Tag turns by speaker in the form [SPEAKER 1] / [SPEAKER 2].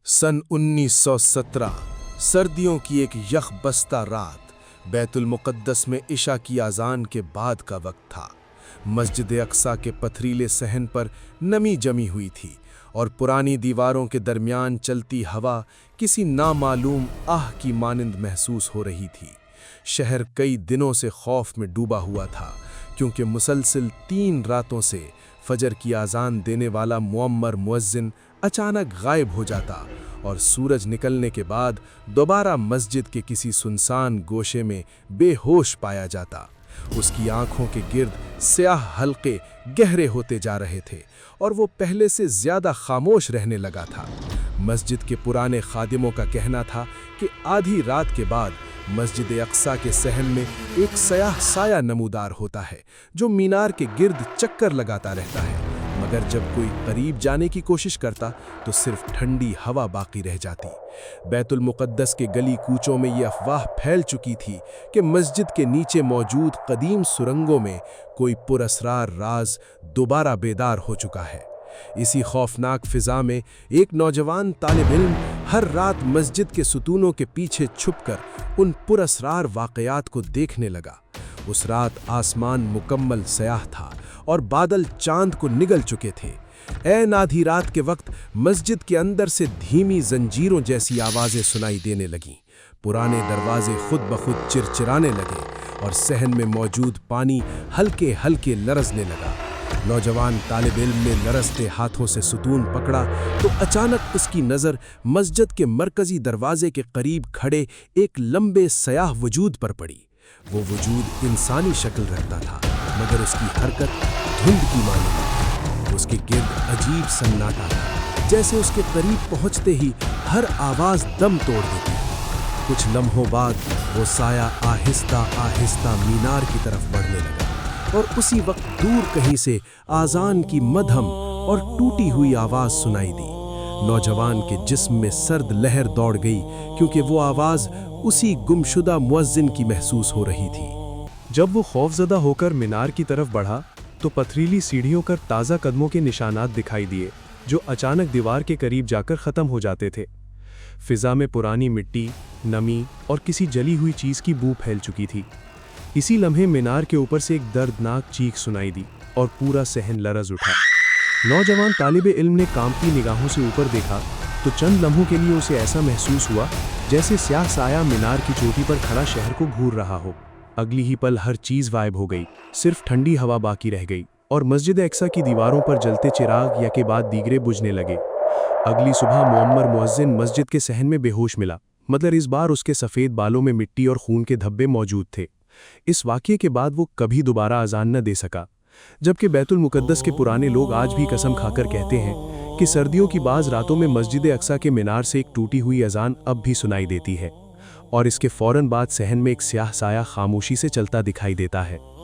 [SPEAKER 1] सन 1917 सर्दियों की एक यखबस्ता रात बैतुल मुक़द्दस में इशा की आज़ान के बाद का वक्त था। मस्जिद अक्सा के पथरीले सहन पर नमी जमी हुई थी और पुरानी दीवारों के दरमियान चलती हवा किसी नामालूम आह की मानिंद महसूस हो रही थी। शहर कई दिनों से खौफ में डूबा हुआ था, क्योंकि मुसलसिल 3 रातों से फजर की आज़ान देने वाला मुअम्मर मुअज्जिन अचानक गायब हो जाता और सूरज निकलने के बाद दोबारा मस्जिद के किसी सुनसान गोशे में बेहोश पाया जाता। उसकी आंखों के गिर्द स्याह हल्के गहरे होते जा रहे थे और वो पहले से ज्यादा खामोश रहने लगा था। मस्जिद के पुराने खादिमों का कहना था कि आधी रात के बाद मस्जिद अक्सा के सहन में एक स्याह साया नमूदार होता है जो मीनार के गिर्द चक्कर लगाता रहता है, मगर जब कोई करीब जाने की कोशिश करता तो सिर्फ ठंडी हवा बाकी रह जाती। बैतुल मुक़द्दस के गली कूचों में ये अफवाह फैल चुकी थी कि मस्जिद के नीचे मौजूद कदीम सुरंगों में कोई पुरअसरार राज दोबारा बेदार हो चुका है। इसी खौफनाक फिजा में एक नौजवान तालिब इल्म हर रात मस्जिद के सुतूनों के पीछे छुपकर उन पुरअसरार वाक़यात को देखने लगा। उस रात आसमान मुकम्मल स्याह था और बादल चांद को निगल चुके थे। ऐन आधी रात के वक्त मस्जिद के अंदर से धीमी जंजीरों जैसी आवाज़ें सुनाई देने लगीं। पुराने दरवाजे खुद ब खुद चिरचिराने लगे और सहन में मौजूद पानी हल्के हल्के लरजने लगा। नौजवान तालिब इल्म ने लरजते हाथों से सुतून पकड़ा तो अचानक उसकी नज़र मस्जिद के मरकजी दरवाजे के करीब खड़े एक लंबे स्याह वजूद पर पड़ी। वो वजूद इंसानी शक्ल रखता था, मगर उसकी हरकत धुंध की मानी। उसके गिर्द अजीब सन्नाटा था, जैसे उसके करीब पहुंचते ही हर आवाज़ दम तोड़ देती। कुछ लम्हों बाद वो साया आहिस्ता आहिस्ता मीनार की तरफ बढ़ने लगा और उसी वक्त दूर कहीं से आज़ान की मधम और टूटी हुई आवाज़ सुनाई दी। नौजवान के जिस्म में सर्द लहर दौड़ गई, क्योंकि वो आवाज़ उसी गुमशुदा मुअज्जिन की महसूस हो रही थी।
[SPEAKER 2] जब वो खौफजदा होकर मीनार की तरफ बढ़ा तो पथरीली सीढ़ियों पर ताज़ा कदमों के निशानात दिखाई दिए, जो अचानक दीवार के करीब जाकर ख़त्म हो जाते थे। फिज़ा में पुरानी मिट्टी, नमी और किसी जली हुई चीज़ की बू फैल चुकी थी। इसी लम्हे मीनार के ऊपर से एक दर्दनाक चीख सुनाई दी और पूरा सहन लरज़ उठा। नौजवान तालिबे इल्म ने कांपती निगाहों से ऊपर देखा तो चंद लम्हों के लिए उसे ऐसा महसूस हुआ जैसे स्याह साया मीनार की चोटी पर खड़ा शहर को घूर रहा हो। अगली ही पल हर चीज़ गायब हो गई, सिर्फ ठंडी हवा बाकी रह गई और मस्जिद अक्सा की दीवारों पर जलते चिराग या के बाद दीगरे बुझने लगे। अगली सुबह मुअम्मर मुअज्जिन मस्जिद के सहन में बेहोश मिला, मगर इस बार उसके सफ़ेद बालों में मिट्टी और खून के धब्बे मौजूद थे। इस वाक़ये के बाद वो कभी दोबारा अज़ान न दे सका, जबकि बैतुल मुक़द्दस के पुराने लोग आज भी कसम खाकर कहते हैं कि सर्दियों की बाज़ रातों में मस्जिद अक्सा के मीनार से एक टूटी हुई अज़ान अब भी सुनाई देती है और इसके फ़ौरन बाद सहन में एक स्याह साया खामोशी से चलता दिखाई देता है।